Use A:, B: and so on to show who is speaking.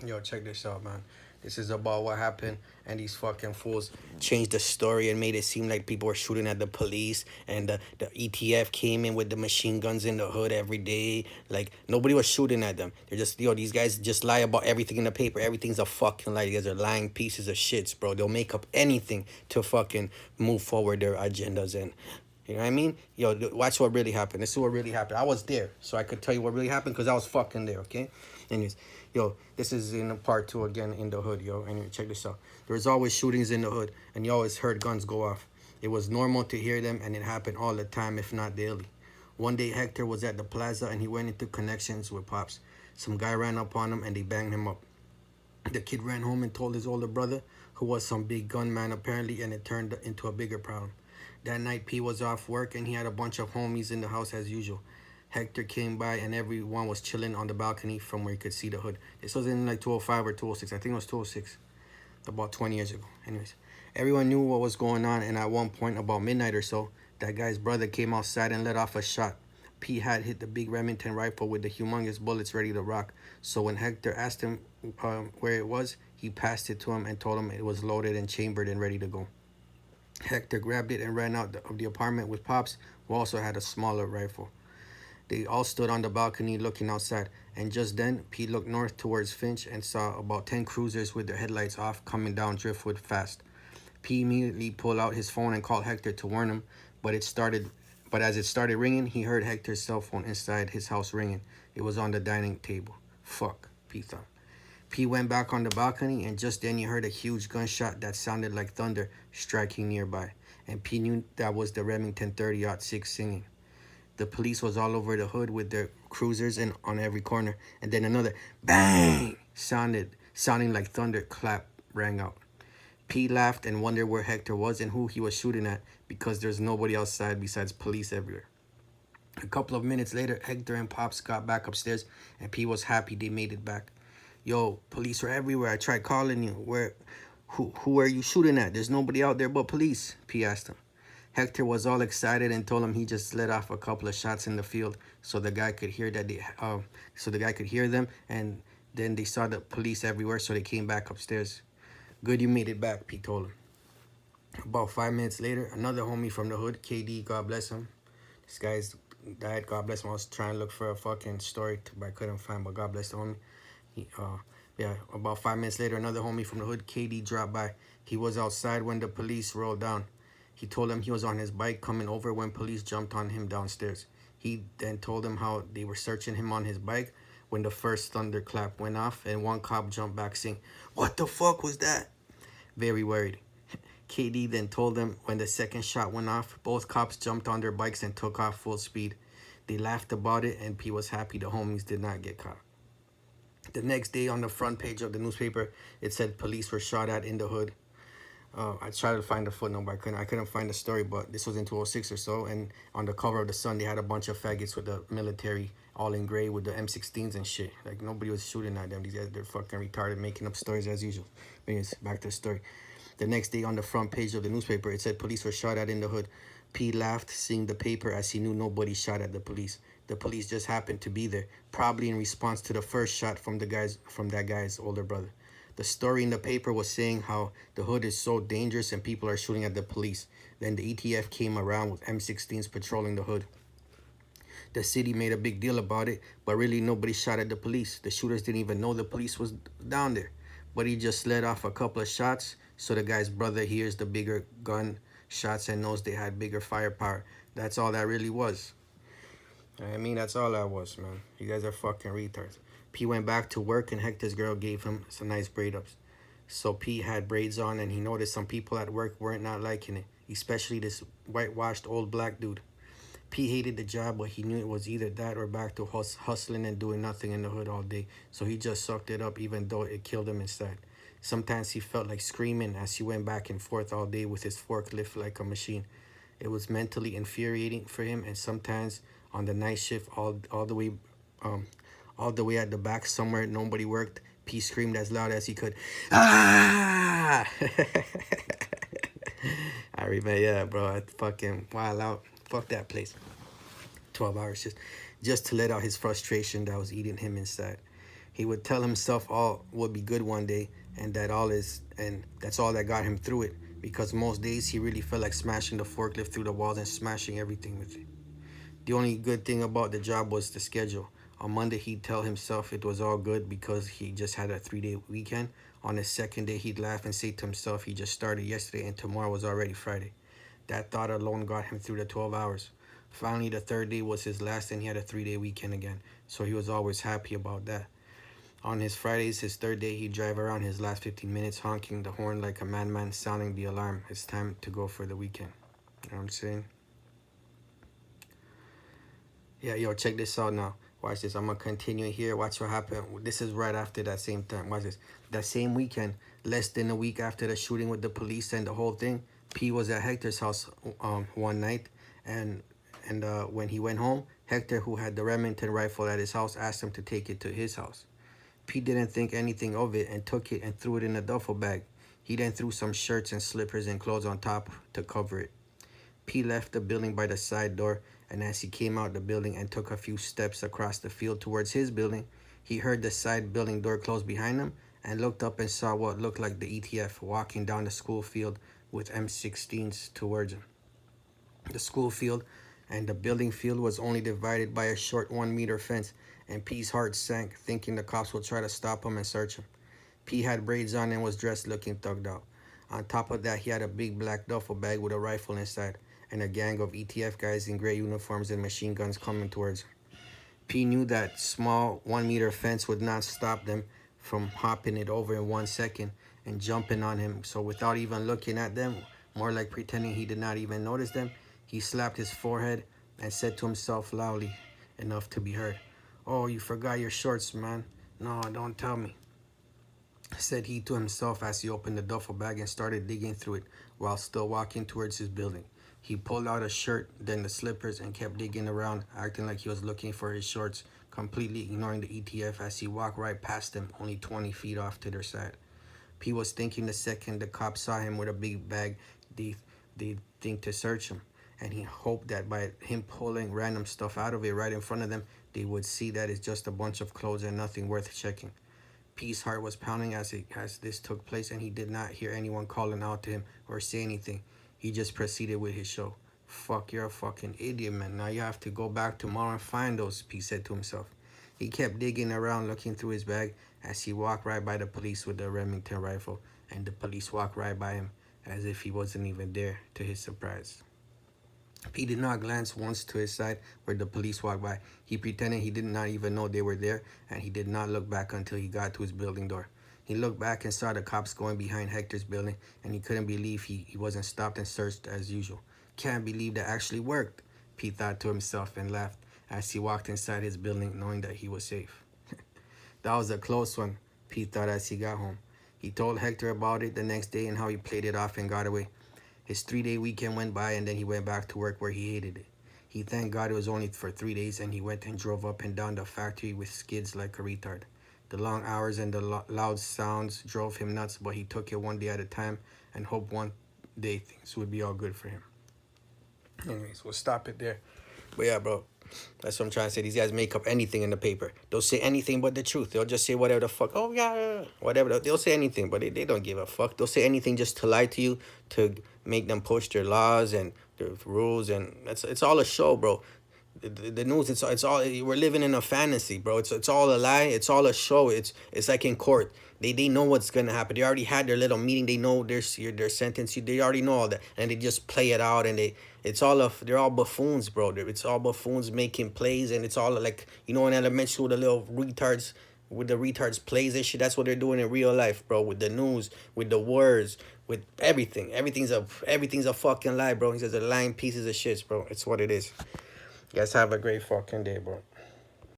A: Yo, check this out, man. This is about what happened, and these fucking fools changed the story and made it seem like people were shooting at the police, and the ETF came in with the machine guns in the hood every day. Like, nobody was shooting at them. They're just, these guys just lie about everything in the paper. Everything's a fucking lie. These guys are lying pieces of shits, bro. They'll make up anything to fucking move forward their agendas, and you know what I mean? Yo, watch what really happened. This is what really happened. I was there, so I could tell you what really happened because I was fucking there, okay? Anyways, yo, this is in part two again in the hood, yo. Anyway, check this out. There was always shootings in the hood, and you always heard guns go off. It was normal to hear them, and it happened all the time, if not daily. One day, Hector was at the plaza, and he went into connections with Pops. Some guy ran up on him, and they banged him up. The kid ran home and told his older brother, who was some big gunman apparently, and it turned into a bigger problem. That night, P was off work, and he had a bunch of homies in the house as usual. Hector came by, and everyone was chilling on the balcony from where you could see the hood. This was in like 205 or 206. I think it was 206, about 20 years ago. Anyways, everyone knew what was going on, and at one point, about midnight or so, that guy's brother came outside and let off a shot. P had hit the big Remington rifle with the humongous bullets ready to rock. So when Hector asked him where it was, he passed it to him and told him it was loaded and chambered and ready to go. Hector grabbed it and ran out of the apartment with Pops, who also had a smaller rifle. They all stood on the balcony looking outside, and just then, Pete looked north towards Finch and saw about 10 cruisers with their headlights off coming down Driftwood fast. Pete immediately pulled out his phone and called Hector to warn him, but as it started ringing, he heard Hector's cell phone inside his house ringing. It was on the dining table. Fuck, Pete thought. Pete went back on the balcony, and just then he heard a huge gunshot that sounded like thunder striking nearby, and Pete knew that was the Remington 30-06 singing. The police was all over the hood with their cruisers and on every corner, and then another bang sounding like thunder clap rang out. Pete laughed and wondered where Hector was and who he was shooting at because there's nobody outside besides police everywhere. A couple of minutes later, Hector and Pops got back upstairs, and Pete was happy they made it back. Yo, police are everywhere. I tried calling you. Who are you shooting at? There's nobody out there but police, Pete asked him. Hector was all excited and told him he just let off a couple of shots in the field so the guy could hear them, and then they saw the police everywhere, so they came back upstairs. Good you made it back, Pete told him. About 5 minutes later, another homie from the hood, KD, God bless him. This guy's died, God bless him. I was trying to look for a fucking story, but I couldn't find, but God bless the homie. About 5 minutes later, another homie from the hood, KD, dropped by. He was outside when the police rolled down. He told him he was on his bike coming over when police jumped on him downstairs. He then told him how they were searching him on his bike when the first thunderclap went off, and one cop jumped back saying, "What the fuck was that?" Very worried. KD then told them when the second shot went off, both cops jumped on their bikes and took off full speed. They laughed about it, and P was happy the homies did not get caught. The next day on the front page of the newspaper, it said police were shot at in the hood. I tried to find the footnote, but I couldn't find the story. But this was in 206 or so, and on the cover of the Sun, they had a bunch of faggots with the military, all in gray, with the M16s and shit. Like, nobody was shooting at them. These guys, they're fucking retarded, making up stories as usual. But anyways, back to the story. The next day on the front page of the newspaper, it said police were shot at in the hood. P laughed, seeing the paper, as he knew nobody shot at the police. The police just happened to be there, probably in response to the first shot from that guy's older brother. The story in the paper was saying how the hood is so dangerous and people are shooting at the police. Then the ETF came around with M16s patrolling the hood. The city made a big deal about it, but really nobody shot at the police. The shooters didn't even know the police was down there. But he just let off a couple of shots, so the guy's brother hears the bigger gun shots and knows they had bigger firepower. That's all that really was. I mean, that's all that was, man. You guys are fucking retards. P went back to work, and Hector's girl gave him some nice braid ups. So P had braids on, and he noticed some people at work weren't not liking it, especially this whitewashed old black dude. P hated the job, but he knew it was either that or back to hustling and doing nothing in the hood all day, so he just sucked it up even though it killed him inside. Sometimes he felt like screaming as he went back and forth all day with his forklift like a machine. It was mentally infuriating for him, and sometimes on the night shift, all the way at the back somewhere nobody worked, P screamed as loud as he could, "Ah!" I remember, yeah, bro, I fucking wild out. Fuck that place. 12 hours just to let out his frustration that was eating him inside. He would tell himself all would be good one day, and that's all that got him through it. Because most days he really felt like smashing the forklift through the walls and smashing everything with it. The only good thing about the job was the schedule. On Monday, he'd tell himself it was all good because he just had a 3 day weekend. On the second day, he'd laugh and say to himself he just started yesterday and tomorrow was already Friday. That thought alone got him through the 12 hours. Finally, the third day was his last and he had a 3 day weekend again, so he was always happy about that. On his Fridays, his third day, he'd drive around his last 15 minutes honking the horn like a madman, sounding the alarm. It's time to go for the weekend. You know what I'm saying? Yeah, yo, check this out now. Watch this. I'm gonna continue here. Watch what happened. This is right after that same time. Watch this. That same weekend, less than a week after the shooting with the police and the whole thing, P was at Hector's house one night, and when he went home, Hector, who had the Remington rifle at his house, asked him to take it to his house. P didn't think anything of it and took it and threw it in a duffel bag. He then threw some shirts and slippers and clothes on top to cover it. P left the building by the side door, and as he came out the building and took a few steps across the field towards his building, he heard the side building door close behind him and looked up and saw what looked like the ETF walking down the school field with M16s towards him. The school field and the building field was only divided by a short 1 meter fence, and P's heart sank, thinking the cops would try to stop him and search him. P had braids on and was dressed looking thugged out. On top of that, he had a big black duffel bag with a rifle inside, and a gang of ETF guys in gray uniforms and machine guns coming towards him. P knew that small 1 meter fence would not stop them from hopping it over in 1 second and jumping on him, so without even looking at them, more like pretending he did not even notice them, he slapped his forehead and said to himself loudly enough to be heard, "Oh, you forgot your shorts, man. No, don't tell me," said he to himself as he opened the duffel bag and started digging through it while still walking towards his building. He pulled out a shirt, then the slippers, and kept digging around, acting like he was looking for his shorts, completely ignoring the ETF as he walked right past them, only 20 feet off to their side. P was thinking the second the cops saw him with a big bag, they'd think to search him, and he hoped that by him pulling random stuff out of it right in front of them, they would see that it's just a bunch of clothes and nothing worth checking. P's heart was pounding as this took place, and he did not hear anyone calling out to him or say anything. He just proceeded with his show. "Fuck, you're a fucking idiot, man. Now you have to go back tomorrow and find those," P said to himself. He kept digging around, looking through his bag as he walked right by the police with the Remington rifle, and the police walked right by him as if he wasn't even there, to his surprise. P did not glance once to his side where the police walked by. He pretended he did not even know they were there, and he did not look back until he got to his building door. He looked back and saw the cops going behind Hector's building, and he couldn't believe he wasn't stopped and searched as usual. "Can't believe that actually worked," Pete thought to himself and laughed as he walked inside his building knowing that he was safe. That was a close one, Pete thought as he got home. He told Hector about it the next day and how he played it off and got away. His 3 day weekend went by, and then he went back to work where he hated it. He thanked God it was only for 3 days, and he went and drove up and down the factory with skids like a retard. The long hours and the loud sounds drove him nuts, but he took it one day at a time and hoped one day things would be all good for him. Anyways, we'll stop it there. But yeah, bro, that's what I'm trying to say. These guys make up anything in the paper. They'll say anything but the truth. They'll just say whatever the fuck. Oh, yeah, whatever. They'll say anything, but they don't give a fuck. They'll say anything just to lie to you, to make them push their laws and their rules. And it's all a show, bro. The news, it's all, we're living in a fantasy, bro. It's all a lie. It's all a show. It's like in court. They know what's gonna happen. They already had their little meeting. They know their sentence. They already know all that, and they just play it out. And they're all buffoons, bro. It's all buffoons making plays, and it's all like, in elementary school, the little retards with the retards plays and shit. That's what they're doing in real life, bro. With the news, with the words, with everything. Everything's a fucking lie, bro. He says they're lying pieces of shit, bro. It's what it is. You guys have a great fucking day, bro.